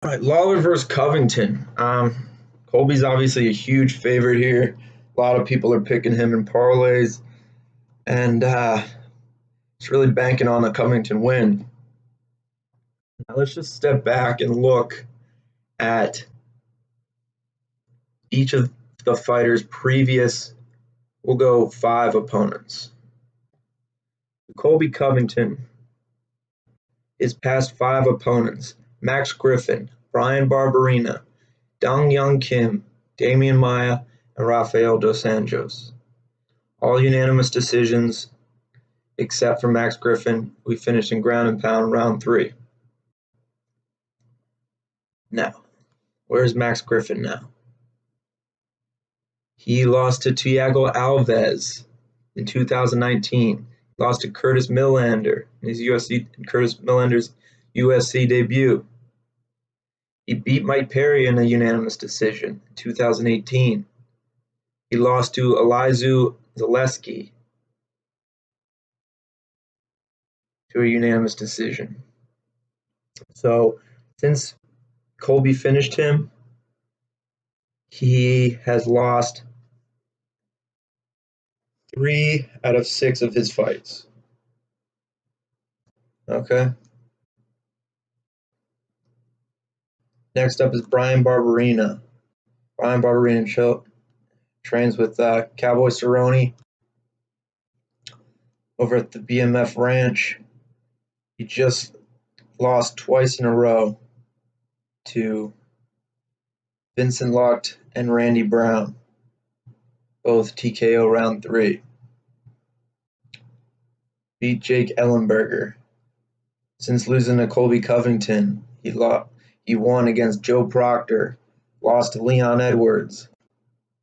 All right, Lawler versus Covington. Colby's obviously a huge favorite here. A lot of people are picking him in parlays, and it's really banking on a Covington win. Now let's just step back and look at each of the fighters' previous, we'll go 5 opponents. Colby Covington, his past 5 opponents: Max Griffin, Brian Barberena, Dong Young Kim, Damian Maia, and Rafael dos Anjos. All unanimous decisions except for Max Griffin. We finished in ground and pound round 3. Now, where's Max Griffin now? He lost to Thiago Alves in 2019. He lost to Curtis Millender in his Curtis Millender's UFC debut. He beat Mike Perry in a unanimous decision in 2018. He lost to Elizeu Zaleski to a unanimous decision. So since Colby finished him, he has lost 3 out of 6 of his fights. Okay. Next up is Brian Barberena. Brian Barberena trains with Cowboy Cerrone over at the BMF Ranch. He just lost twice in a row to Vincent Lucht and Randy Brown, both TKO round 3. Beat Jake Ellenberger. Since losing to Colby Covington, he won against Joe Proctor, lost to Leon Edwards,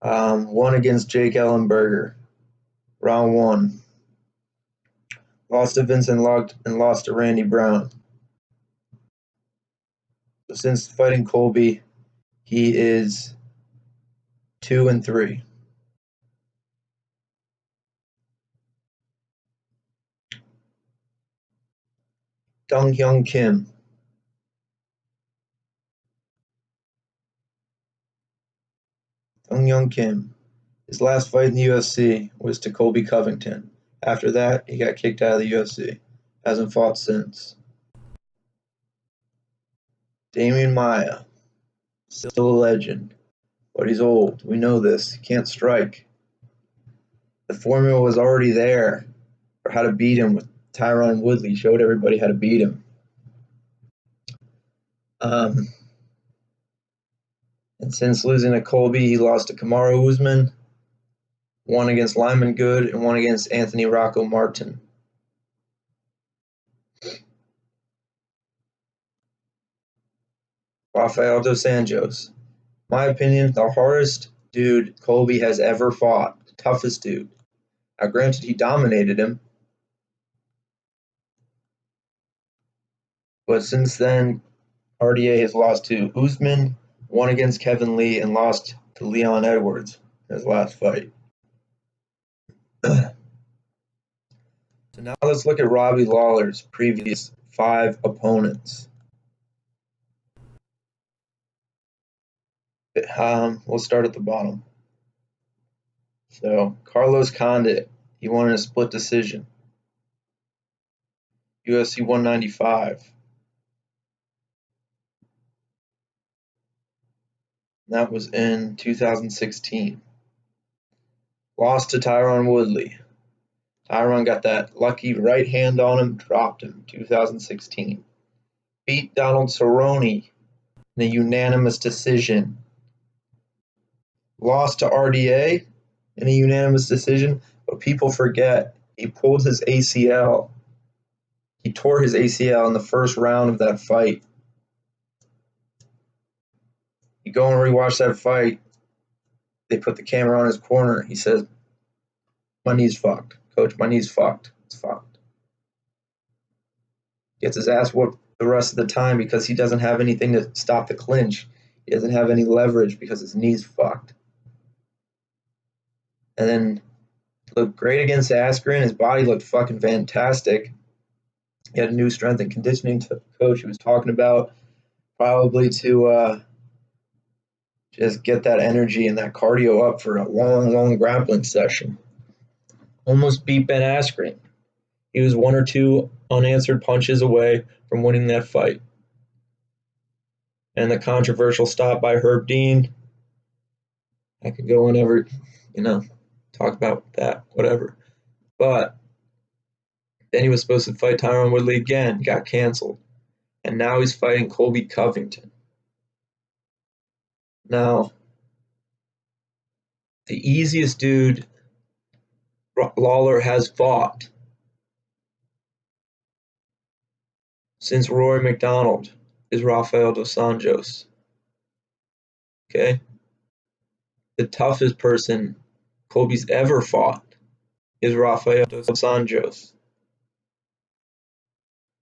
won against Jake Ellenberger, round 1, lost to Vincent Lucht, and lost to Randy Brown. So since fighting Colby, he is 2-3. Dong Young Kim. Dong Young Kim. His last fight in the UFC was to Colby Covington. After that, he got kicked out of the UFC. Hasn't fought since. Damian Maia. Still a legend. But he's old. We know this. He can't strike. The formula was already there for how to beat him with Tyron Woodley. Showed everybody how to beat him. And since losing to Colby, he lost to Kamaru Usman, won against Lyman Good, and won against Anthony Rocco Martin. Rafael dos Anjos. My opinion, the hardest dude Colby has ever fought. The toughest dude. Now, granted, he dominated him. But since then, RDA has lost to Usman, won against Kevin Lee, and lost to Leon Edwards in his last fight. So now let's look at Robbie Lawler's previous 5 opponents. We'll start at the bottom. So Carlos Condit, he won in a split decision. UFC 195. That was in 2016. Lost to Tyron Woodley. Tyron got that lucky right hand on him, dropped him, 2016. Beat Donald Cerrone in a unanimous decision. Lost to RDA in a unanimous decision, but people forget he pulled his ACL. He tore his ACL in the first round of that fight. You go and rewatch that fight, they put the camera on his corner. He says, "My knee's fucked. Coach, my knee's fucked. It's fucked." Gets his ass whooped the rest of the time because he doesn't have anything to stop the clinch. He doesn't have any leverage because his knee's fucked. And then looked great against Askren. His body looked fucking fantastic. He had a new strength and conditioning coach he was talking about. probably to just get that energy and that cardio up for a long, long grappling session. Almost beat Ben Askren. He was one or two unanswered punches away from winning that fight. And the controversial stop by Herb Dean, I could go whenever, talk about that, whatever. But then he was supposed to fight Tyron Woodley again, got canceled. And now he's fighting Colby Covington. Now, the easiest dude Lawler has fought since Rory McDonald is Rafael dos Anjos. Okay? The toughest person Colby's ever fought is Rafael dos Anjos.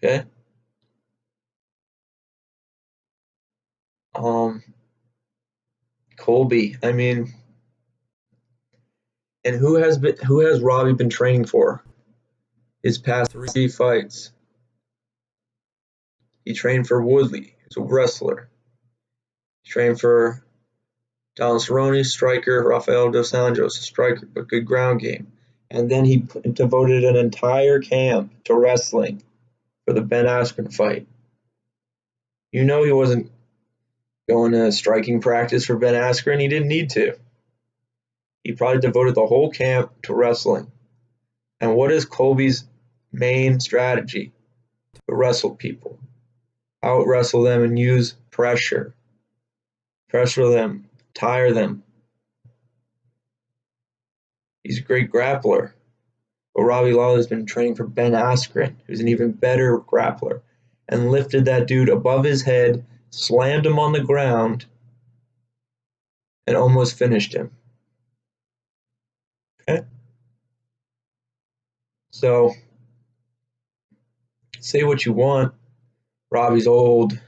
Okay? Colby, I mean, and who has Robbie been training for his past 3 fights? He trained for Woodley, who's a wrestler. He trained for Donald Cerrone, striker, Rafael dos Anjos, a striker, but good ground game. And then he devoted an entire camp to wrestling for the Ben Askren fight. You know he wasn't going to striking practice for Ben Askren. He didn't need to. He probably devoted the whole camp to wrestling. And what is Colby's main strategy? To wrestle people. Out wrestle them and use pressure. Pressure them. Tire them. He's a great grappler. But Robbie Lawler has been training for Ben Askren, who's an even better grappler, and lifted that dude above his head, slammed him on the ground, and almost finished him. Okay? So, say what you want. Robbie's old.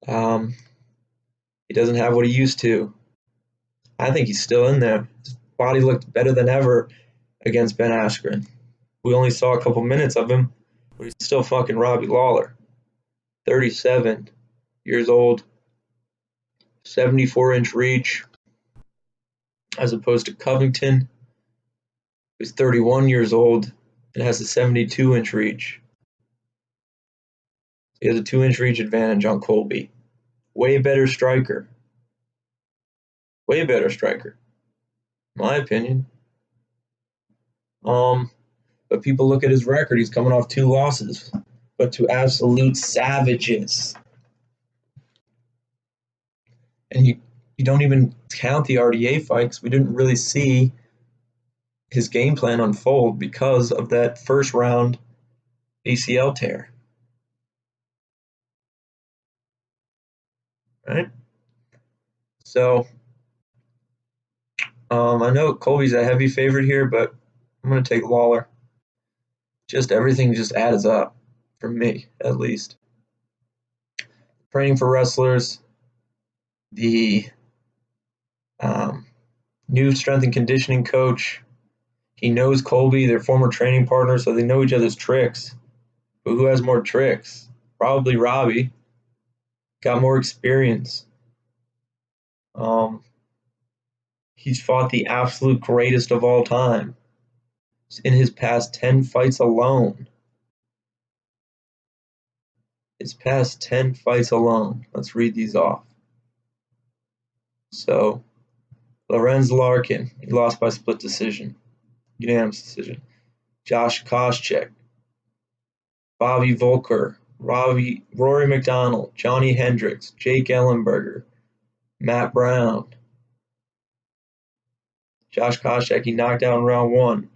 He doesn't have what he used to. I think he's still in there. His body looked better than ever against Ben Askren. We only saw a couple minutes of him, but he's still fucking Robbie Lawler. 37 years old, 74-inch reach, as opposed to Covington, who's 31 years old and has a 72-inch reach. He has a 2-inch reach advantage on Colby. Way better striker. Way better striker, in my opinion. But people look at his record. He's coming off 2 losses, but to absolute savages. And you don't even count the RDA fight because we didn't really see his game plan unfold because of that first round ACL tear. Right? So, I know Colby's a heavy favorite here, but I'm going to take Lawler. Everything just adds up, for me, at least. Training for wrestlers, the new strength and conditioning coach, he knows Colby, they're former training partners, so they know each other's tricks. But who has more tricks? Probably Robbie. Got more experience. He's fought the absolute greatest of all time in his past 10 fights alone. His past 10 fights alone. Let's read these off. So, Lorenz Larkin, he lost by split decision. Unanimous decision. Josh Koscheck, Bobby Volker, Rory McDonald, Johnny Hendricks, Jake Ellenberger, Matt Brown. Josh Koscheck, he knocked out in round 1.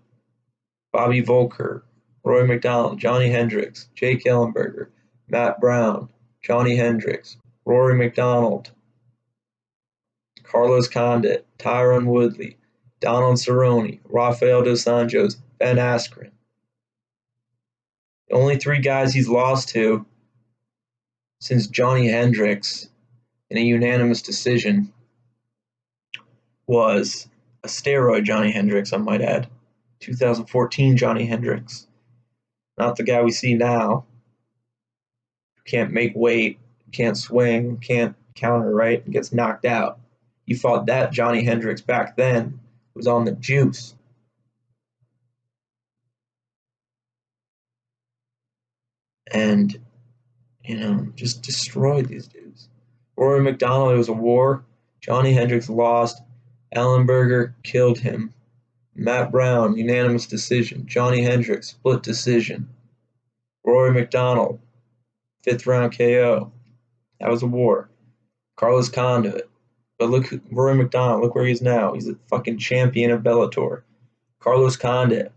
Bobby Volker, Rory McDonald, Johnny Hendricks, Jake Ellenberger, Matt Brown, Johnny Hendricks, Rory McDonald, Carlos Condit, Tyron Woodley, Donald Cerrone, Rafael dos Anjos, Ben Askren. The only 3 guys he's lost to since Johnny Hendricks in a unanimous decision was a steroid Johnny Hendricks, I might add. 2014 Johnny Hendricks. Not the guy we see now. Can't make weight, can't swing, can't counter, right? And gets knocked out. He fought that Johnny Hendricks back then, was on the juice. And, just destroyed these dudes. Rory McDonald, it was a war. Johnny Hendricks lost. Ellenberger killed him. Matt Brown, unanimous decision. Johnny Hendricks, split decision. Rory McDonald, 5th round KO. That was a war. Carlos Condit. But look, Rory McDonald, look where he is now. He's a fucking champion of Bellator. Carlos Condit.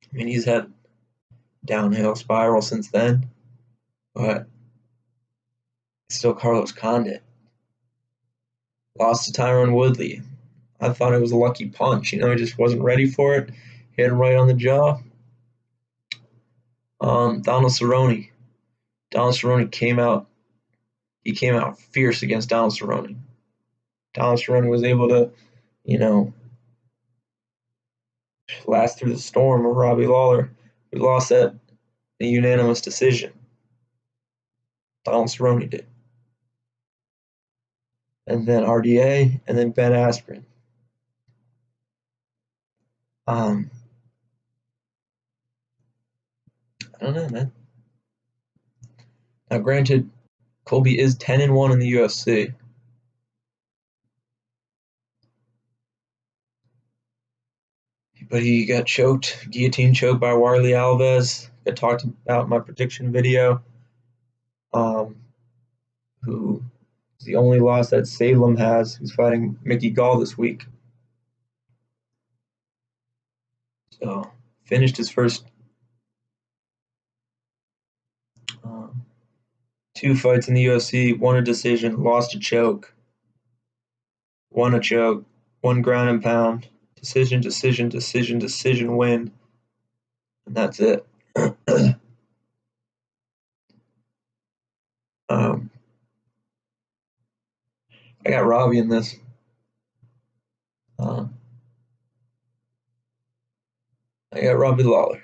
I mean, he's had downhill spiral since then, but still Carlos Condit. Lost to Tyron Woodley. I thought it was a lucky punch. He just wasn't ready for it. Hit him right on the jaw. Donald Cerrone. Donald Cerrone came out. He came out fierce against Donald Cerrone. Donald Cerrone was able to, last through the storm of Robbie Lawler, who lost at a unanimous decision. Donald Cerrone did. And then RDA, and then Ben Askren. I don't know, man. Now, granted, Colby is 10-1 in the UFC. But he got choked, guillotine choked by Warley Alves. I talked about in my prediction video. Who is the only loss that Salem has, who's fighting Mickey Gall this week. So, finished his first 2 fights in the UFC, won a decision, lost a choke, won a choke, 1 ground and pound, decision win, and that's it. I got Robbie in this. I got Robbie Lawler.